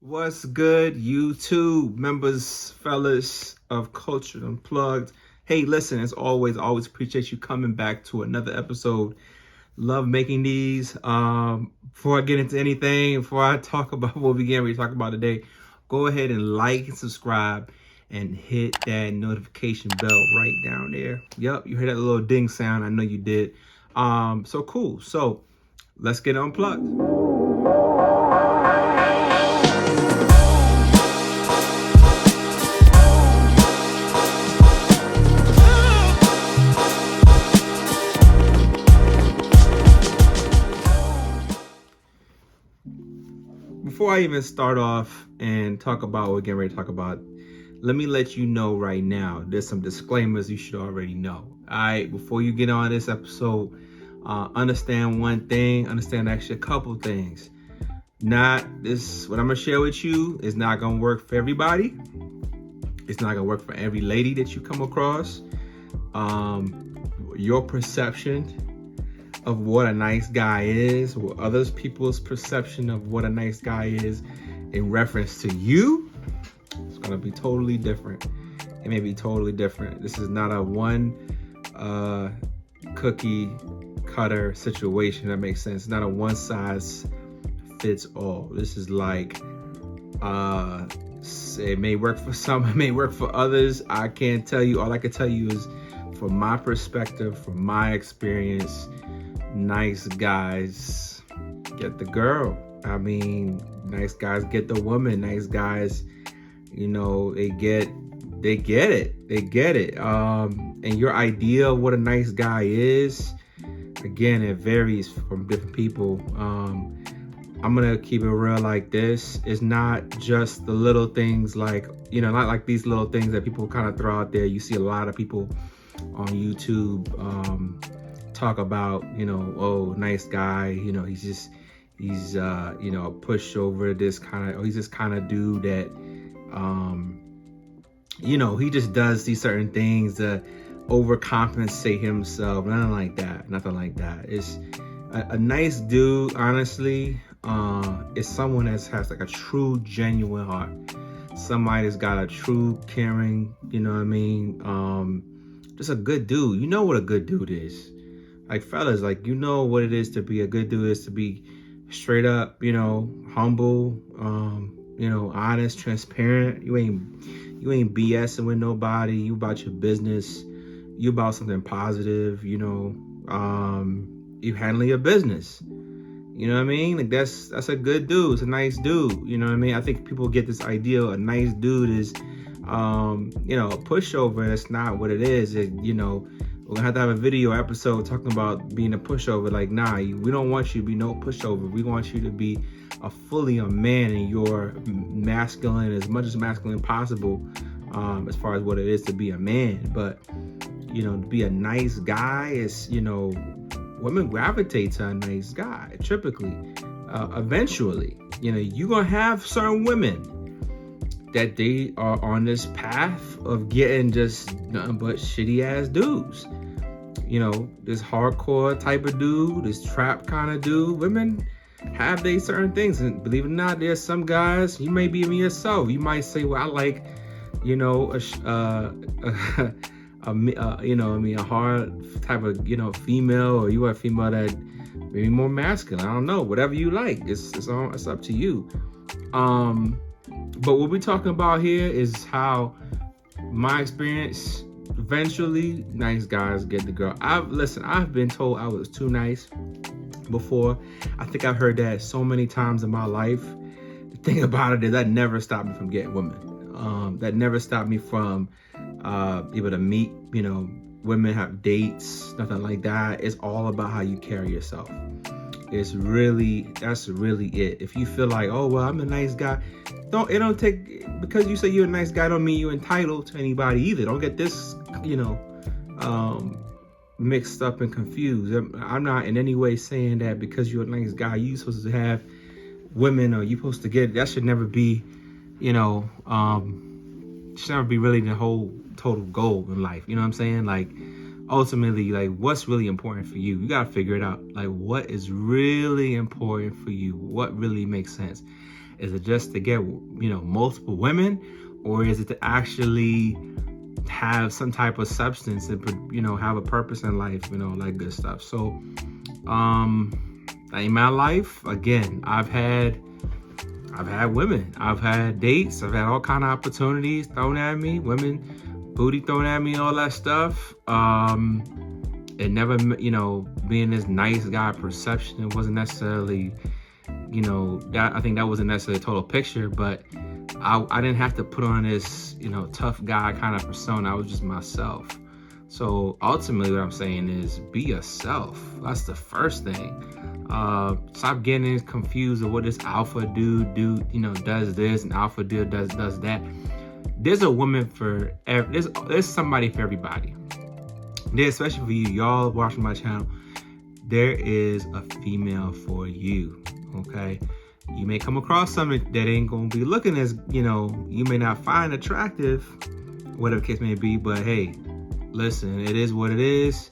What's good, YouTube members, fellas of Culture Unplugged? Hey, listen, as always, always appreciate you coming back to another episode. Love making these. Before I get into anything, before I talk about what we get ready to talk about today, go ahead and like and subscribe and hit that notification bell right down there. Yep, you heard that little ding sound. I know you did. So cool. So let's get unplugged. Before I even start off and talk about what we're getting ready to talk about, let me let you know right now, there's some disclaimers you should already know. All right, before you get on this episode, understand one thing, understand actually a couple things. What I'm gonna share with you is not gonna work for everybody. It's not gonna work for every lady that you come across. Your perception of what a nice guy is, or other people's perception of what a nice guy is in reference to you, it's gonna be totally different. It may be totally different. This is not a one cookie cutter situation. That makes sense. It's not a one size fits all. This is like it may work for some, it may work for others. I can't tell you. All I can tell you is from my perspective, from my experience, nice guys get the girl. I mean, nice guys get the woman. Nice guys, you know, they get it. And your idea of what a nice guy is, again, it varies from different people. I'm gonna keep it real like this. It's not just the little things like, you know, not like these little things that people kind of throw out there. You see a lot of people on YouTube talk about, you know, oh, nice guy, you know, he's you know, a pushover, this kind of, he's this kind of dude that you know, he just does these certain things to overcompensate himself. Nothing like that. It's a nice dude, honestly, is someone that has like a true genuine heart, somebody that's got a true caring, you know what I mean, just a good dude. You know what a good dude is. Like, fellas, like, you know what it is to be a good dude, is to be straight up, you know, humble, you know, honest, transparent. You ain't BSing with nobody. You about your business. You about something positive, you know. You handle your business. You know what I mean? Like, that's a good dude. It's a nice dude. You know what I mean? I think people get this idea a nice dude is you know, a pushover. That's not what it is. You know, we're gonna have a video episode talking about being a pushover. Like, nah, we don't want you to be no pushover. We want you to be fully a man, and you're masculine, as much as masculine possible, as far as what it is to be a man. But, you know, to be a nice guy is, you know, women gravitate to a nice guy typically. Eventually, you know, you're gonna have certain women that they are on this path of getting just nothing but shitty ass dudes. You know, this hardcore type of dude, this trap kind of dude. Women have they certain things, and believe it or not, there's some guys, you may be even yourself, you might say, well, I like, you know, you know, I mean, a hard type of, you know, female, or you are a female that maybe more masculine. I don't know, whatever you like, it's up to you. But what we're talking about here is how my experience, eventually nice guys get the girl. I've been told I was too nice before. I think I've heard that so many times in my life. The thing about it is that never stopped me from getting women. That never stopped me from able to meet, you know, women, have dates, nothing like that. It's all about how you carry yourself. That's really it. If you feel like, oh, well, I'm a nice guy, don't take, because you say you're a nice guy, don't mean you're entitled to anybody either. Don't get this, you know, mixed up and confused. I'm not in any way saying that because you're a nice guy, you're supposed to have women, or you're supposed to get, that should never be, you know, should never be really the whole total goal in life. You know what I'm saying? Like, ultimately, like, what's really important for you? You gotta figure it out. Like, what is really important for you? What really makes sense? Is it just to get, multiple women, or is it to actually have some type of substance and, have a purpose in life, like good stuff. So, in my life, again, I've had women, I've had dates, I've had all kind of opportunities thrown at me, women, booty thrown at me, all that stuff. It never, being this nice guy perception, it wasn't necessarily, that, I think that wasn't necessarily a total picture, but I didn't have to put on this, tough guy kind of persona. I was just myself. So ultimately what I'm saying is be yourself. That's the first thing. Stop getting confused of what this alpha dude does this and alpha dude does that. There's a woman for there's somebody for everybody. Especially for you, y'all watching my channel, there is a female for you. Okay, you may come across something that ain't gonna be looking as, you may not find attractive, whatever the case may be, but hey, listen, it is what it is.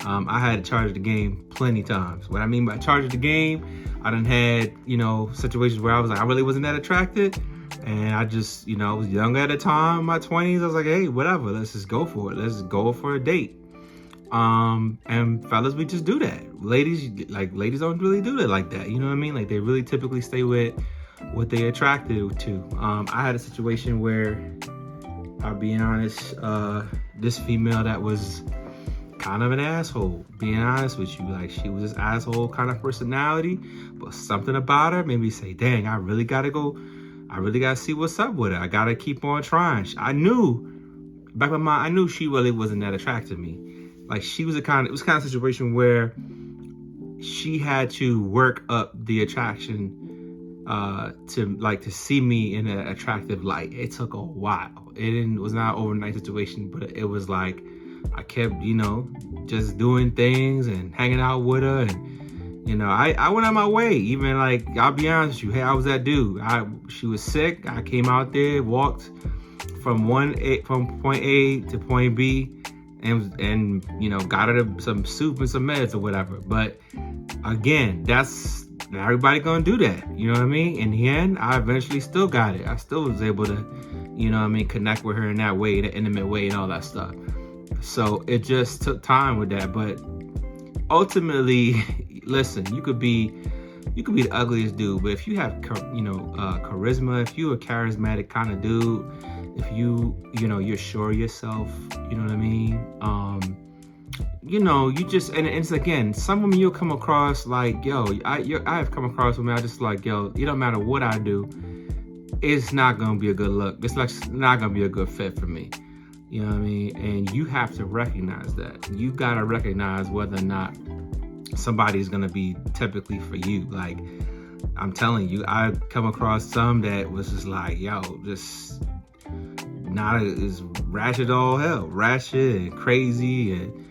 I had to charge the game plenty times. What I mean by charge the game, I done had, situations where I was like, I really wasn't that attracted. And I just, I was young at the time, in my 20s. I was like, hey, whatever, let's just go for it. Let's go for a date. And fellas, we just do that. Ladies don't really do that like that. You know what I mean? Like, they really typically stay with what they're attracted to. I had a situation where, I'll be honest, this female that was kind of an asshole, being honest with you. Like, she was this asshole kind of personality, but something about her made me say, dang, I really gotta see what's up with her. I gotta keep on trying. I knew, back in my mind, I knew she really wasn't that attracted to me. Like, it was kind of a situation where she had to work up the attraction to see me in an attractive light. It took a while. It was not an overnight situation, but it was like I kept, just doing things and hanging out with her, and I went out my way. Even, like, I'll be honest with you, hey, I was that dude. She was sick. I came out there, walked from point A to point B, and got her some soup and some meds or whatever. But again, that's not everybody gonna do that. You know what I mean? In the end, I eventually still got it. I still was able to, connect with her in that way, the intimate way and all that stuff. So it just took time with that. But ultimately, listen, you could be the ugliest dude, but if you have, charisma, if you're a charismatic kind of dude, if you're sure of yourself, you know what I mean? You just, and it's, again, some women you'll come across like, yo, I have come across women, I just like, yo, it don't matter what I do, it's not gonna be a good look. It's like not gonna be a good fit for me. You know what I mean? And you have to recognize that. You gotta recognize whether or not somebody's gonna be typically for you. Like, I'm telling you, I've come across some that was just like, yo, just not as ratchet all hell, ratchet and crazy and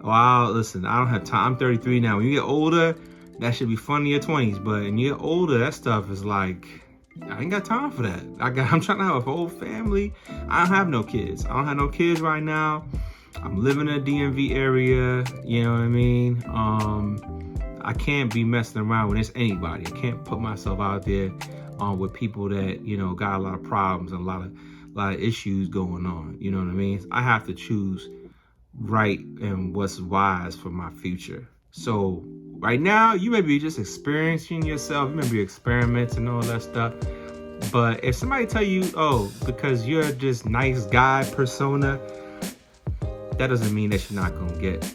wow. Listen, I don't have time. I'm 33 now. When you get older, that should be fun in your 20s, but when you get older, that stuff is like, I ain't got time for that. I'm trying to have a whole family. I don't have no kids. I don't have no kids right now. I'm living in the DMV area. You know what I mean? I can't be messing around with anybody. I can't put myself out there with people that, got a lot of problems and a lot of issues going on. You know what I mean? I have to choose right and what's wise for my future. So right now, you may be just experiencing yourself. You may be experimenting and all that stuff. But if somebody tell you, oh, because you're just nice guy persona, that doesn't mean that you're not going to get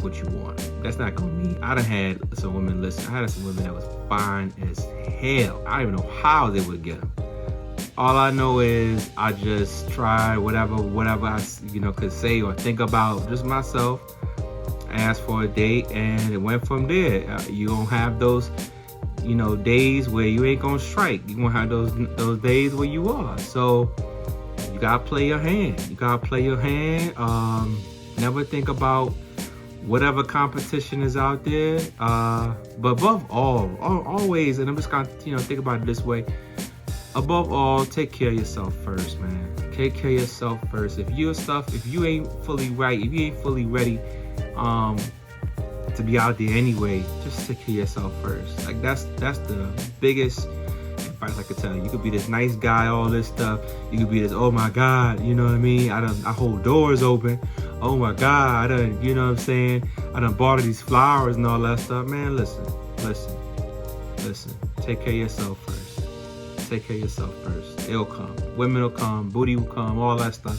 what you want. That's not going to mean. I done had some women, listen, I had some women that was fine as hell. I don't even know how they would get them. All I know is I just tried whatever I, could say or think about just myself. Asked for a date, and it went from there. You gonna have those, days where you ain't gonna strike. You gonna have those days where you are. So you gotta play your hand. Never think about whatever competition is out there. But above all, always, and I'm just gonna, think about it this way. Above all, take care of yourself first, man. Take care of yourself first. If you ain't fully right, if you ain't fully ready to be out there anyway, just take care of yourself first. Like, that's the biggest sacrifice, I could tell you. You could be this nice guy, all this stuff. You could be this, oh my God, you know what I mean? I hold doors open. Oh my God, you know what I'm saying? I done bought her these flowers and all that stuff. Man, listen. Take care of yourself first. Take care of yourself first. It'll come. Women will come. Booty will come. All that stuff.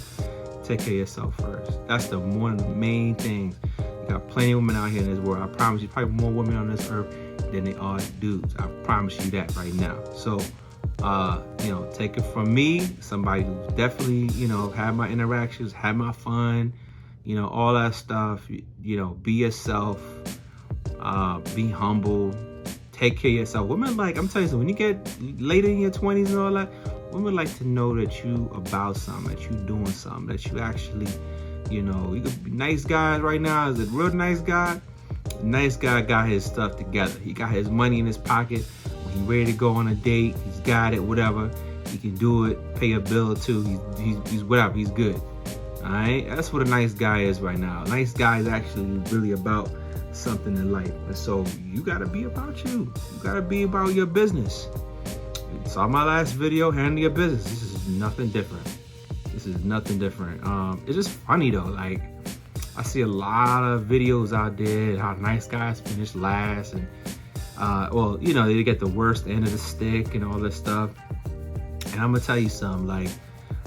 Take care of yourself first. That's one of the main things. You got plenty of women out here in this world. I promise you, probably more women on this earth than they are dudes. I promise you that right now. So, take it from me, somebody who's definitely, had my interactions, had my fun, all that stuff. Be yourself, be humble, take care of yourself. Women I'm telling you something, when you get later in your 20s and all that, women like to know that you about something, that you doing something, that you actually, you could be nice guys right now. Is a real nice guy. Nice guy got his stuff together. He got his money in his pocket. When he's ready to go on a date, he's got it, whatever. He can do it, pay a bill too. He's whatever, he's good. All right, that's what a nice guy is right now. A nice guy is actually really about something in life. And so you gotta be about you. You gotta be about your business. You saw my last video, handle your business. This is nothing different. It's just funny though, I see a lot of videos out there how nice guys finish last, and they get the worst end of the stick and all this stuff. And I'm gonna tell you something,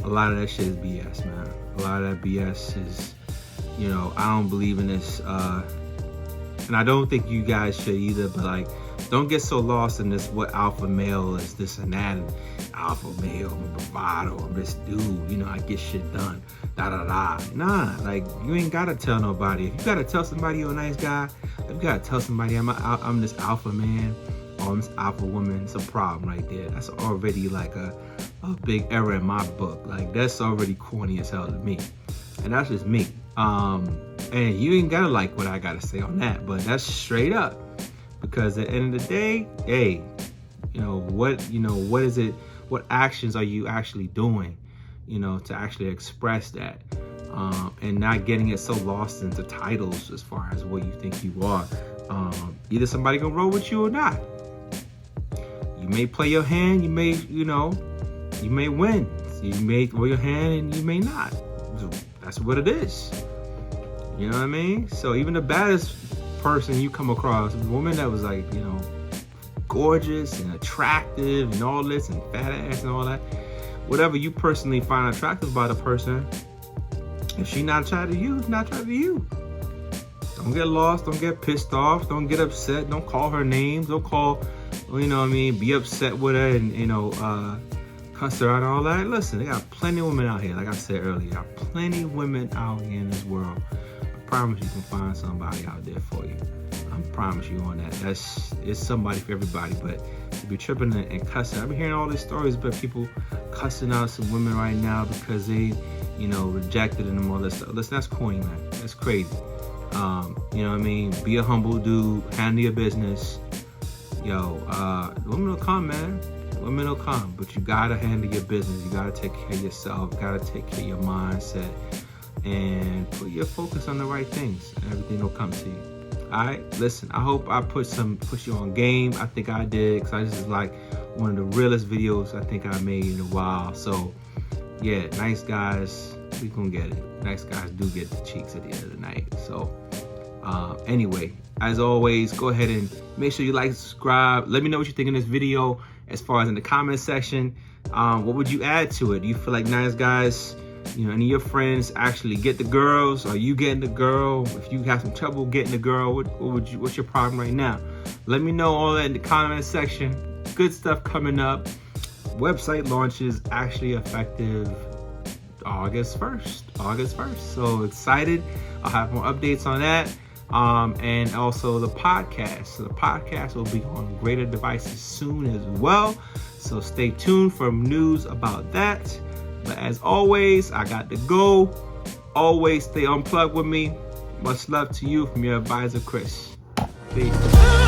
a lot of that shit is BS, man. A lot of that BS is, I don't believe in this, and I don't think you guys should either, but don't get so lost in this, what alpha male is, this and that, and alpha male, I'm a bravado, I'm this dude, I get shit done, da-da-da. Nah, you ain't gotta tell nobody. If you gotta tell somebody you're a nice guy, if you gotta tell somebody I'm this alpha man, or I'm this alpha woman, it's a problem right there. That's already a big error in my book. That's already corny as hell to me. And that's just me. And you ain't gotta like what I gotta say on that, but that's straight up. Because at the end of the day, hey, what is it? What actions are you actually doing, to actually express that, and not getting it so lost into titles as far as what you think you are. Either somebody gonna roll with you or not. You may play your hand, you may win. You may throw your hand and you may not. That's what it is. You know what I mean? So even the baddest person you come across, a woman that was gorgeous and attractive and all this and fat ass and all that, whatever you personally find attractive about a person, if she not attracted to you, it's not attracted to you. Don't get lost, don't get pissed off, don't get upset, don't call her names, don't call, be upset with her and cuss her out and all that. Listen, they got plenty of women out here, like I said earlier, got plenty of women out here in this world. I promise you can find somebody out there for you. I promise you on that. It's somebody for everybody. But to be tripping and cussing, I've been hearing all these stories about people cussing out some women right now because they, rejected them and all this stuff. Listen, that's corny, man. That's crazy. You know what I mean? Be a humble dude. Handle your business. Women will come, man. Women will come. But you gotta handle your business. You gotta take care of yourself. You gotta take care of your mindset. And put your focus on the right things, and everything will come to you. All right, listen, I hope I put you on game. I think I did, because this is one of the realest videos I think I made in a while. So yeah, nice guys, we gonna get it. Nice guys do get the cheeks at the end of the night. So anyway, as always, go ahead and make sure you like, subscribe. Let me know what you think in this video, as far as in the comment section. What would you add to it? Do you feel like nice guys, any of your friends actually get the girls? Are you getting the girl? If you have some trouble getting the girl, what's your problem right now? Let me know all that in the comment section. Good stuff coming up. Website launch is actually effective August 1st. So excited. I'll have more updates on that. And also the podcast. So the podcast will be on greater devices soon as well. So stay tuned for news about that. But as always, I got to go. Always stay unplugged with me. Much love to you from your advisor, Chris. Peace.